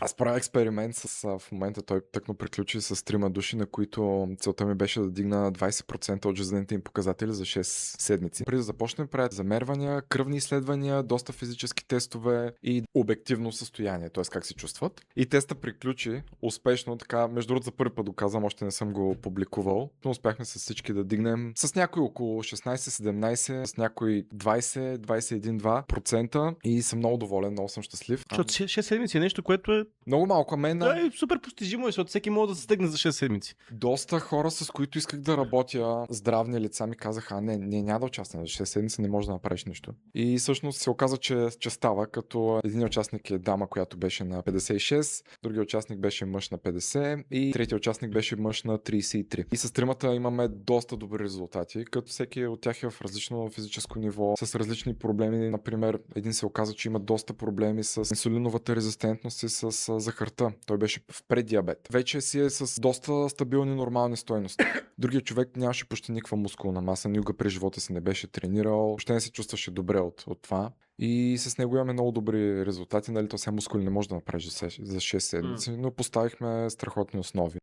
Аз правя експеримент в момента, той тъкно приключи с трима души, на които целта ми беше да дигна 20% от жизнените им показатели за 6 седмици. Преди да започнем, правят замервания, кръвни изследвания, доста физически тестове и обективно състояние, т.е. как се чувстват. И теста приключи успешно, така, между другото за първи път доказвам, още не съм го публикувал, но успяхме с всички да дигнем с някои около 16-17, с някои 20-21-2% и съм много доволен, много съм щастлив. Защото 6 седмици е нещо, което е... Много малко, а мен Да, е супер постижимо, защото всеки може да се стегне за 6 седмици. доста хора, с които исках да работя, здравни лица, ми казаха, не, няма да участваме, за 6 седмици не може да направиш нищо. И всъщност се оказа, че става, като един участник е дама, която беше на 56, другия участник беше мъж на 50 и третия участник беше мъж на 33. И с тримата имаме доста добри резултати, като всеки от тях е в различно физическо ниво, с различни проблеми. Например, един се оказа, че има доста проблеми с инсулиновата резистентност и с захарта. Той беше в преддиабет. Вече си е с доста стабилни нормални стойности. Другият човек нямаше почти никаква мускулна маса, никога през живота си не беше тренирал, въобще не се чувстваше добре от това. И с него имаме много добри резултати, нали, то сега мускули не може да направиш за 6 седмици, но поставихме страхотни основи.